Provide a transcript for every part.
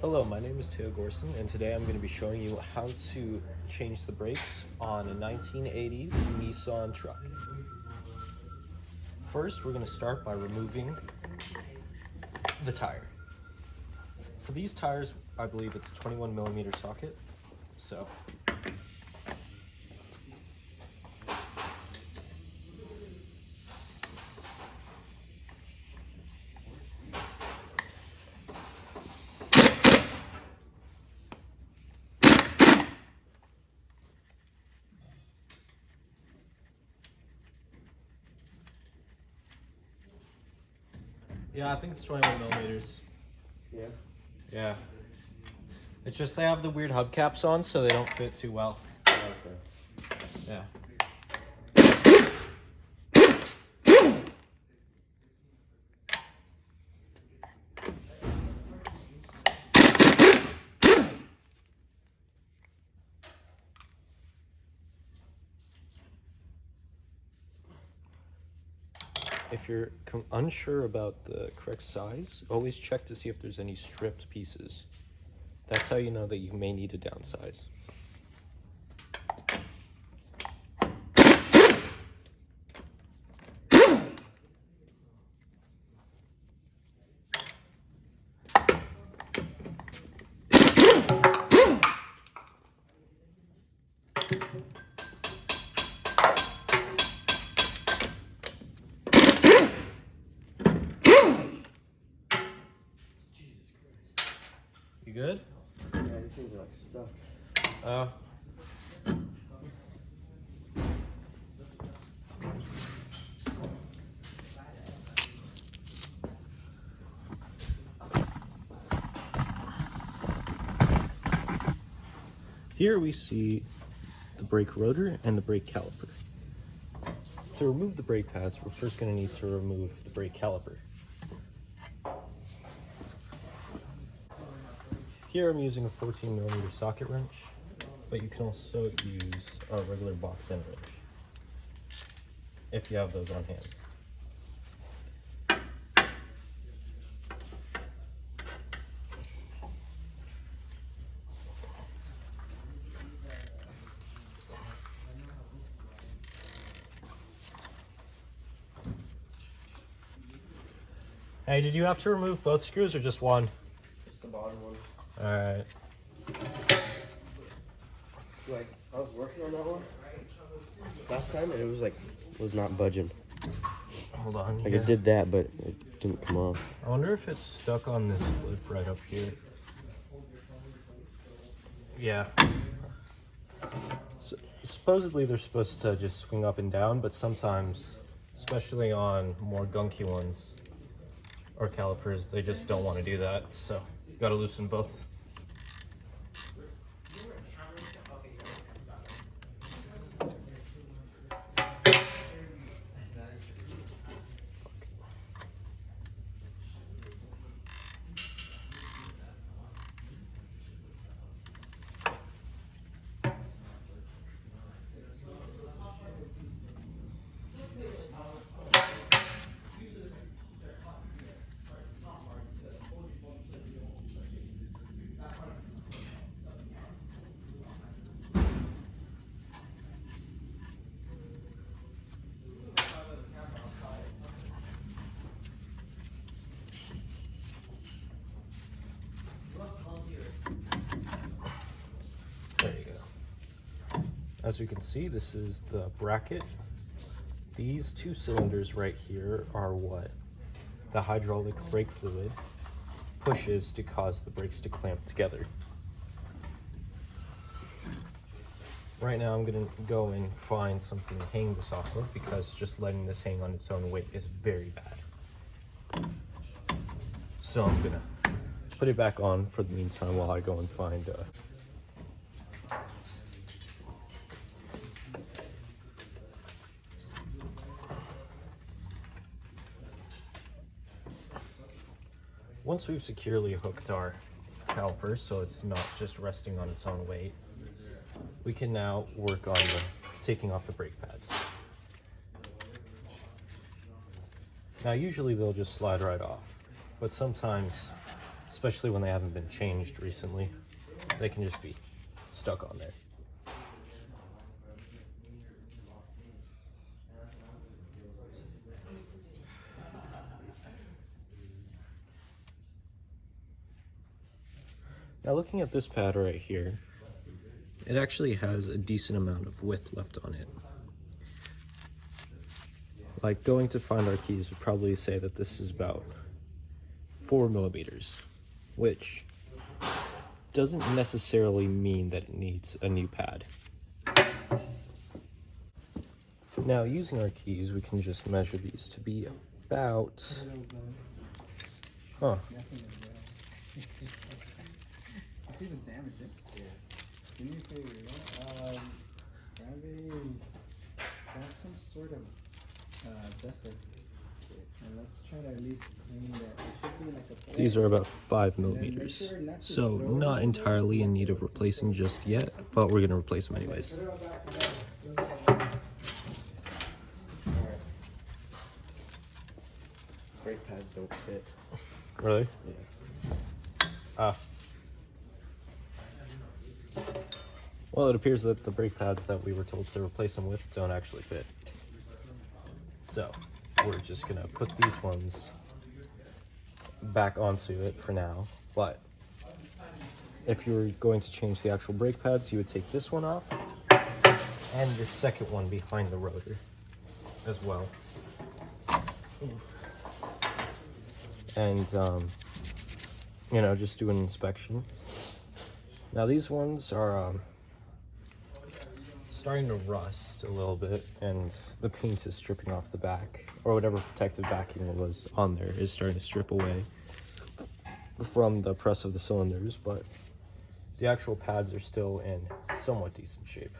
Hello, my name is Teo Gorson, and today I'm going to be showing you how to change the brakes on a 1980s Nissan truck. First, we're going to start by removing the tire. For these tires, I believe it's a 21mm socket, so yeah, I think it's 21mm. Yeah. Yeah. It's just they have the weird hubcaps on, so they don't fit too well. Okay. Yeah. If you're unsure about the correct size, always check to see if there's any stripped pieces. That's how you know that you may need to downsize. You good? Yeah, these things are like stuck. Here we see the brake rotor and the brake caliper. To remove the brake pads, we're first going to need to remove the brake caliper. Here I'm using a 14mm socket wrench, but you can also use a regular box end wrench if you have those on hand. Hey, did you have to remove both screws or just one? Just the bottom one. Alright. Like, I was working on that one last time and it was not budging. Hold on. Like it did that, but it didn't come off. I wonder if it's stuck on this clip right up here. Yeah. Supposedly they're supposed to just swing up and down, but sometimes, especially on more gunky ones or calipers, they just don't want to do that. So you gotta loosen both. There you go. As you can see, this is the bracket. These two cylinders right here are what the hydraulic brake fluid pushes to cause the brakes to clamp together. Right now I'm gonna go and find something to hang this off of because just letting this hang on its own weight is very bad. So I'm gonna put it back on for the meantime while I go and find once we've securely hooked our caliper so it's not just resting on its own weight, we can now work on taking off the brake pads. Now usually they'll just slide right off, but sometimes especially when they haven't been changed recently. They can just be stuck on there. Now looking at this pad right here, it actually has a decent amount of width left on it. Like going to find our keys would probably say that this is about 4 millimeters, which doesn't necessarily mean that it needs a new pad. Now using our keys, we can just measure these to be about, It's even damaged, Yeah. Do me a favor, grab some sort of duster, and let's try to at least clean that. It should be like a. these are about 5 millimeters, so not entirely in need of replacing just yet, but we're gonna replace them anyways. Brake pads don't fit. Really? Yeah. Well, it appears that the brake pads that we were told to replace them with don't actually fit. So, we're just gonna put these ones back onto it for now. But if you were going to change the actual brake pads, you would take this one off and the second one behind the rotor as well. And, you know, just do an inspection. Now these ones are starting to rust a little bit, and the paint is stripping off the back, or whatever protective backing was on there is starting to strip away from the press of the cylinders, but the actual pads are still in somewhat decent shape.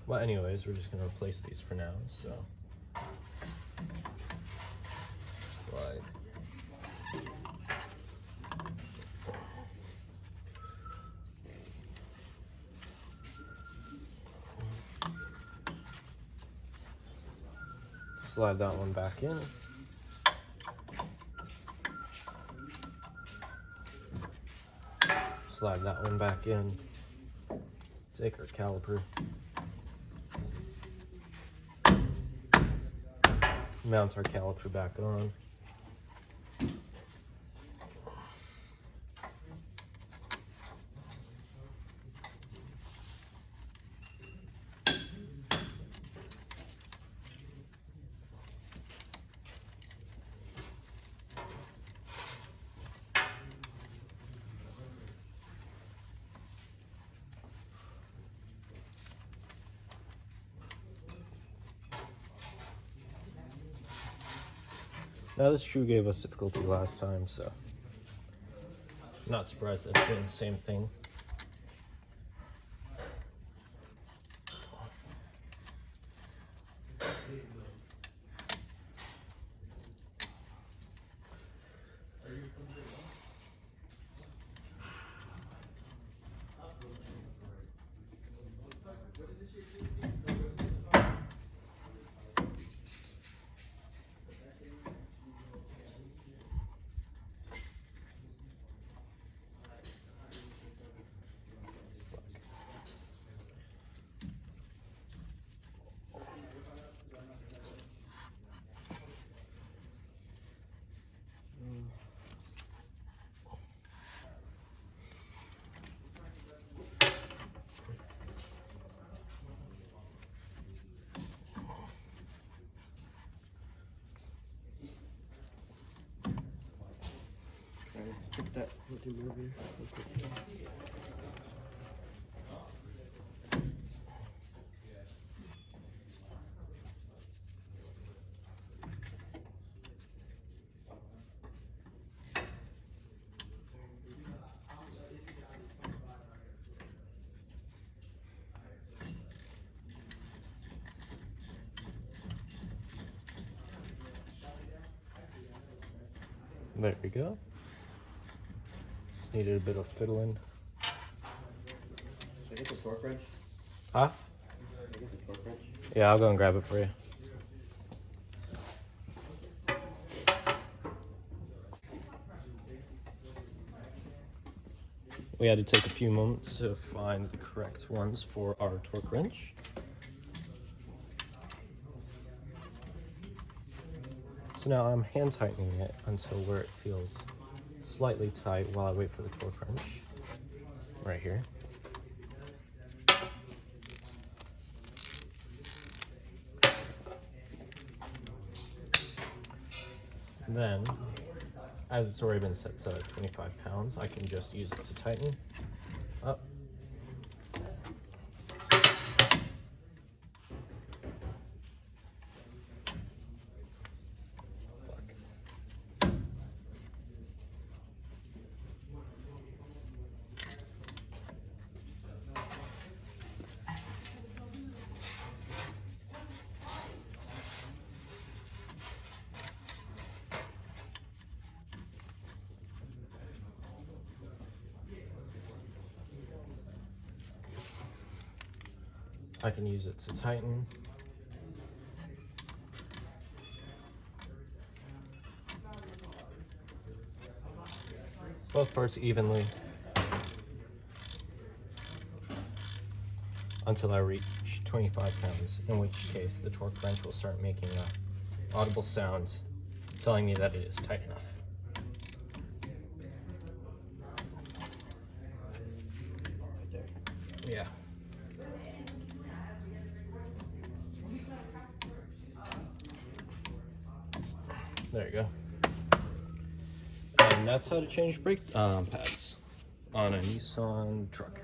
But anyways, we're just gonna replace these for now, so. Slide that one back in. Slide that one back in. Take our caliper. Mount our caliper back on. Now this screw gave us difficulty last time, so I'm not surprised that it's doing the same thing. Put that 40 millimeter. There we go. Just needed a bit of fiddling. Should I get the torque wrench? Huh? Should I get the torque wrench? Yeah, I'll go and grab it for you. We had to take a few moments to find the correct ones for our torque wrench. So now I'm hand tightening it until where it feels slightly tight while I wait for the torque wrench. Right here. And then, as it's already been set to 25 pounds, I can just use it to tighten up. I can use it to tighten. Both parts evenly until I reach 25 pounds, in which case the torque wrench will start making a audible sound telling me that it is tight enough. Right there. Yeah. There you go. And that's how to change brake pads on a Nissan truck.